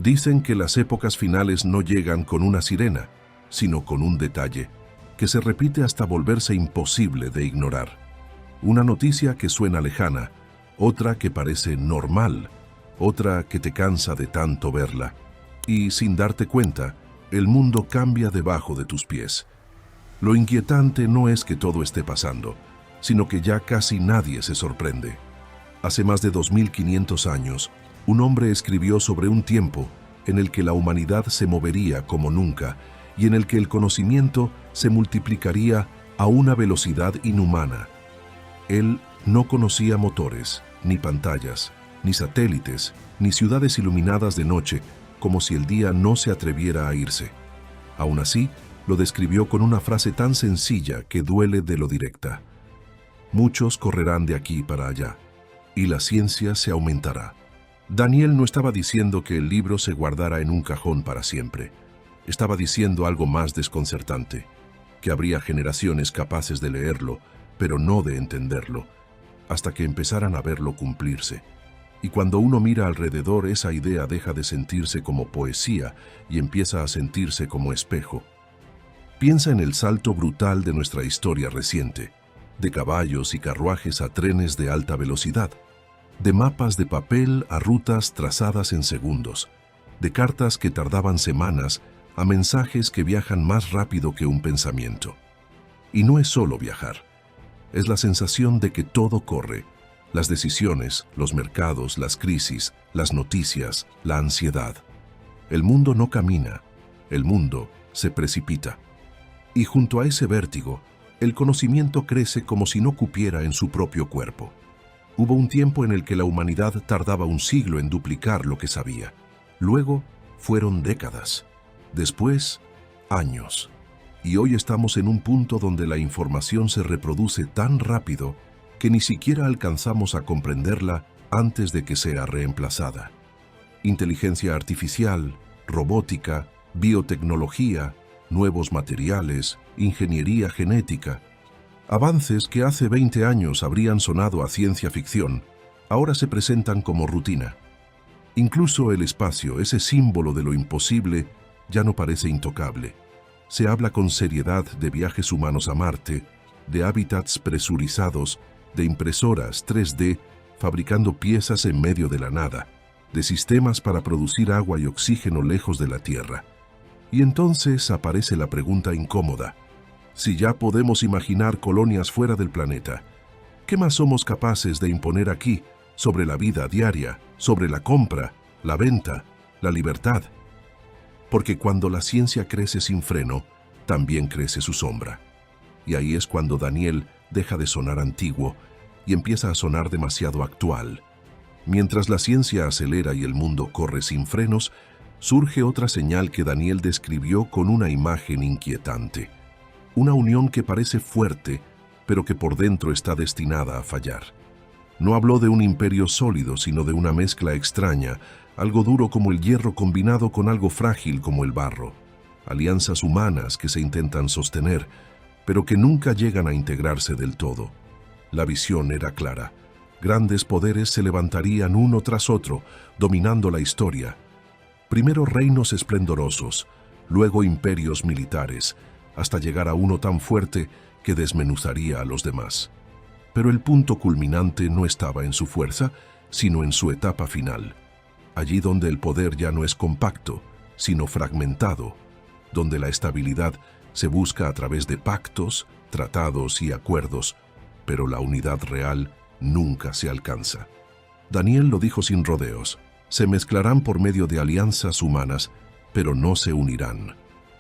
Dicen que las épocas finales no llegan con una sirena, sino con un detalle, que se repite hasta volverse imposible de ignorar. Una noticia que suena lejana, otra que parece normal, otra que te cansa de tanto verla. Y sin darte cuenta, el mundo cambia debajo de tus pies. Lo inquietante no es que todo esté pasando, sino que ya casi nadie se sorprende. Hace más de 2500 años, un hombre escribió sobre un tiempo en el que la humanidad se movería como nunca y en el que el conocimiento se multiplicaría a una velocidad inhumana. Él no conocía motores, ni pantallas, ni satélites, ni ciudades iluminadas de noche, como si el día no se atreviera a irse. Aún así, lo describió con una frase tan sencilla que duele de lo directa. Muchos correrán de aquí para allá, y la ciencia se aumentará. Daniel no estaba diciendo que el libro se guardara en un cajón para siempre. Estaba diciendo algo más desconcertante, que habría generaciones capaces de leerlo, pero no de entenderlo, hasta que empezaran a verlo cumplirse. Y cuando uno mira alrededor, esa idea deja de sentirse como poesía y empieza a sentirse como espejo. Piensa en el salto brutal de nuestra historia reciente, de caballos y carruajes a trenes de alta velocidad, de mapas de papel a rutas trazadas en segundos, de cartas que tardaban semanas a mensajes que viajan más rápido que un pensamiento. Y no es solo viajar, es la sensación de que todo corre, las decisiones, los mercados, las crisis, las noticias, la ansiedad. El mundo no camina, el mundo se precipita. Y junto a ese vértigo, el conocimiento crece como si no cupiera en su propio cuerpo. Hubo un tiempo en el que la humanidad tardaba un siglo en duplicar lo que sabía. Luego fueron décadas. Después, años. Y hoy estamos en un punto donde la información se reproduce tan rápido que ni siquiera alcanzamos a comprenderla antes de que sea reemplazada. Inteligencia artificial, robótica, biotecnología, nuevos materiales, ingeniería genética. Avances que hace 20 años habrían sonado a ciencia ficción, ahora se presentan como rutina. Incluso el espacio, ese símbolo de lo imposible, ya no parece intocable. Se habla con seriedad de viajes humanos a Marte, de hábitats presurizados, de impresoras 3D fabricando piezas en medio de la nada, de sistemas para producir agua y oxígeno lejos de la Tierra. Y entonces aparece la pregunta incómoda. Si ya podemos imaginar colonias fuera del planeta, ¿qué más somos capaces de imponer aquí sobre la vida diaria, sobre la compra, la venta, la libertad? Porque cuando la ciencia crece sin freno, también crece su sombra. Y ahí es cuando Daniel deja de sonar antiguo y empieza a sonar demasiado actual. Mientras la ciencia acelera y el mundo corre sin frenos, surge otra señal que Daniel describió con una imagen inquietante. Una unión que parece fuerte, pero que por dentro está destinada a fallar. No habló de un imperio sólido, sino de una mezcla extraña, algo duro como el hierro combinado con algo frágil como el barro. Alianzas humanas que se intentan sostener, pero que nunca llegan a integrarse del todo. La visión era clara. Grandes poderes se levantarían uno tras otro, dominando la historia. Primero reinos esplendorosos, luego imperios militares, hasta llegar a uno tan fuerte que desmenuzaría a los demás. Pero el punto culminante no estaba en su fuerza, sino en su etapa final. Allí donde el poder ya no es compacto, sino fragmentado, donde la estabilidad se busca a través de pactos, tratados y acuerdos, pero la unidad real nunca se alcanza. Daniel lo dijo sin rodeos. Se mezclarán por medio de alianzas humanas, pero no se unirán.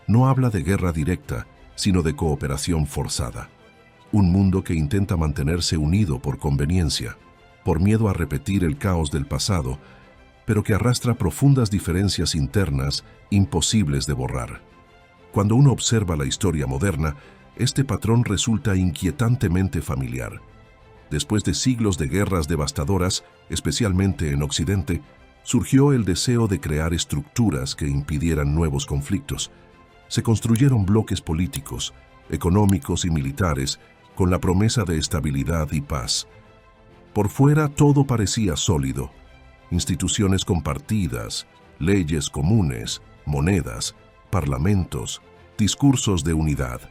No habla de guerra directa, sino de cooperación forzada. Un mundo que intenta mantenerse unido por conveniencia, por miedo a repetir el caos del pasado, pero que arrastra profundas diferencias internas imposibles de borrar. Cuando uno observa la historia moderna, este patrón resulta inquietantemente familiar. Después de siglos de guerras devastadoras, especialmente en Occidente, surgió el deseo de crear estructuras que impidieran nuevos conflictos. Se construyeron bloques políticos, económicos y militares con la promesa de estabilidad y paz. Por fuera todo parecía sólido: instituciones compartidas, leyes comunes, monedas, parlamentos, discursos de unidad.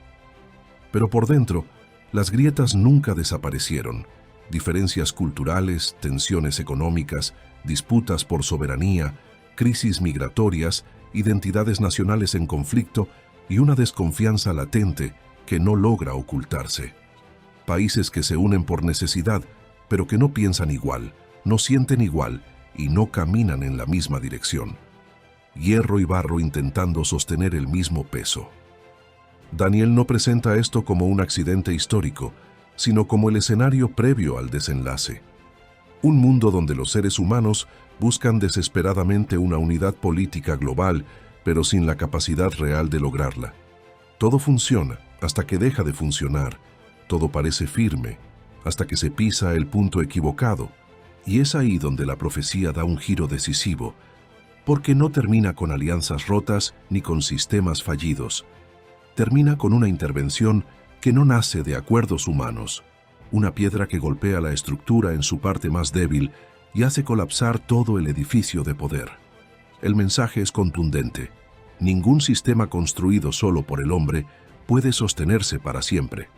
Pero por dentro, las grietas nunca desaparecieron. Diferencias culturales, tensiones económicas, disputas por soberanía, crisis migratorias, identidades nacionales en conflicto y una desconfianza latente que no logra ocultarse. Países que se unen por necesidad, pero que no piensan igual, no sienten igual y no caminan en la misma dirección. Hierro y barro intentando sostener el mismo peso. Daniel no presenta esto como un accidente histórico, sino como el escenario previo al desenlace. Un mundo donde los seres humanos buscan desesperadamente una unidad política global, pero sin la capacidad real de lograrla. Todo funciona hasta que deja de funcionar. Todo parece firme hasta que se pisa el punto equivocado. Y es ahí donde la profecía da un giro decisivo, porque no termina con alianzas rotas ni con sistemas fallidos. Termina con una intervención que no nace de acuerdos humanos, una piedra que golpea la estructura en su parte más débil y hace colapsar todo el edificio de poder. El mensaje es contundente. Ningún sistema construido solo por el hombre puede sostenerse para siempre.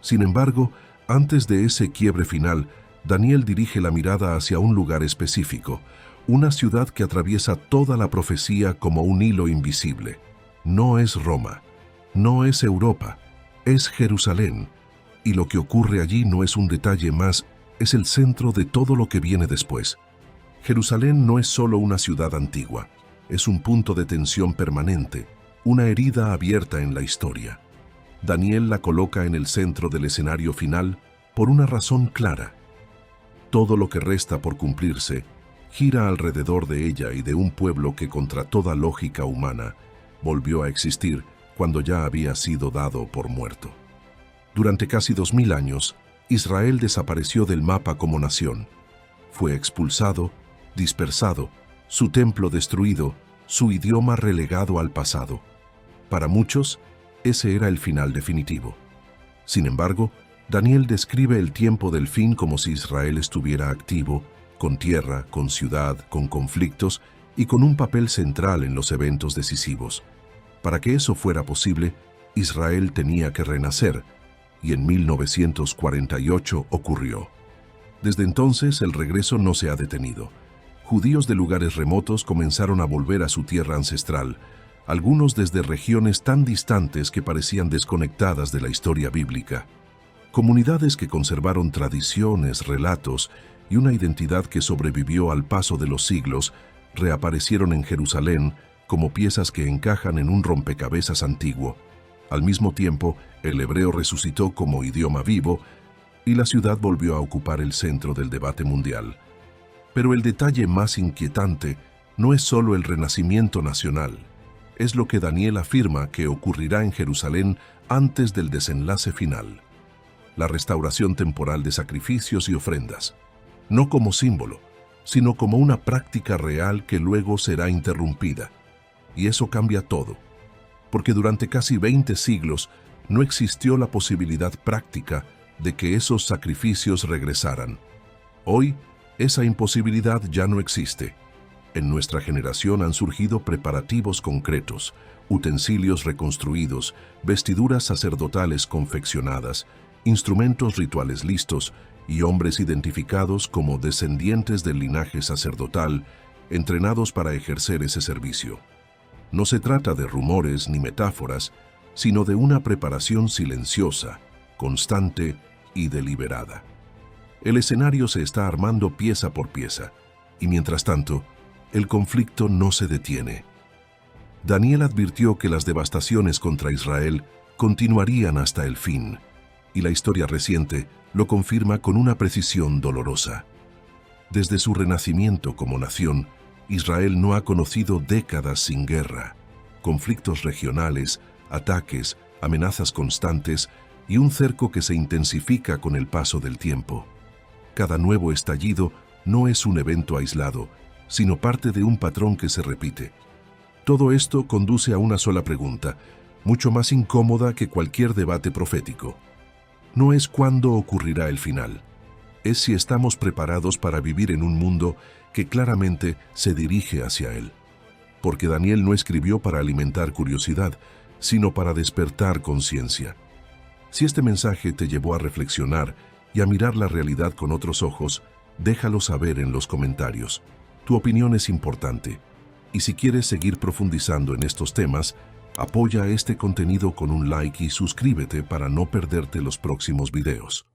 Sin embargo, antes de ese quiebre final, Daniel dirige la mirada hacia un lugar específico, una ciudad que atraviesa toda la profecía como un hilo invisible. No es Roma, no es Europa, es Jerusalén, y lo que ocurre allí no es un detalle más, es el centro de todo lo que viene después. Jerusalén no es solo una ciudad antigua, es un punto de tensión permanente, una herida abierta en la historia. Daniel la coloca en el centro del escenario final por una razón clara. Todo lo que resta por cumplirse gira alrededor de ella y de un pueblo que, contra toda lógica humana, volvió a existir cuando ya había sido dado por muerto. Durante casi 2000 años, Israel desapareció del mapa como nación. Fue expulsado, dispersado, su templo destruido, su idioma relegado al pasado. Para muchos, ese era el final definitivo. Sin embargo, Daniel describe el tiempo del fin como si Israel estuviera activo, con tierra, con ciudad, con conflictos y con un papel central en los eventos decisivos. Para que eso fuera posible, Israel tenía que renacer, y en 1948 ocurrió. Desde entonces el regreso no se ha detenido. Judíos de lugares remotos comenzaron a volver a su tierra ancestral, algunos desde regiones tan distantes que parecían desconectadas de la historia bíblica. Comunidades que conservaron tradiciones, relatos y una identidad que sobrevivió al paso de los siglos reaparecieron en Jerusalén como piezas que encajan en un rompecabezas antiguo. Al mismo tiempo, el hebreo resucitó como idioma vivo y la ciudad volvió a ocupar el centro del debate mundial. Pero el detalle más inquietante no es solo el renacimiento nacional, es lo que Daniel afirma que ocurrirá en Jerusalén antes del desenlace final. La restauración temporal de sacrificios y ofrendas, no como símbolo, sino como una práctica real que luego será interrumpida. Y eso cambia todo, porque durante casi 20 siglos no existió la posibilidad práctica de que esos sacrificios regresaran. Hoy, esa imposibilidad ya no existe. En nuestra generación han surgido preparativos concretos, utensilios reconstruidos, vestiduras sacerdotales confeccionadas, instrumentos rituales listos y hombres identificados como descendientes del linaje sacerdotal, entrenados para ejercer ese servicio. No se trata de rumores ni metáforas, sino de una preparación silenciosa, constante y deliberada. El escenario se está armando pieza por pieza, y mientras tanto, el conflicto no se detiene. Daniel advirtió que las devastaciones contra Israel continuarían hasta el fin, y la historia reciente lo confirma con una precisión dolorosa. Desde su renacimiento como nación, Israel no ha conocido décadas sin guerra, conflictos regionales, ataques, amenazas constantes y un cerco que se intensifica con el paso del tiempo. Cada nuevo estallido no es un evento aislado, sino parte de un patrón que se repite. Todo esto conduce a una sola pregunta, mucho más incómoda que cualquier debate profético. No es cuándo ocurrirá el final, es si estamos preparados para vivir en un mundo que claramente se dirige hacia él. porque Daniel no escribió para alimentar curiosidad, sino para despertar conciencia. Si este mensaje te llevó a reflexionar y a mirar la realidad con otros ojos, déjalo saber en los comentarios. Tu opinión es importante. Y si quieres seguir profundizando en estos temas, apoya este contenido con un like y suscríbete para no perderte los próximos videos.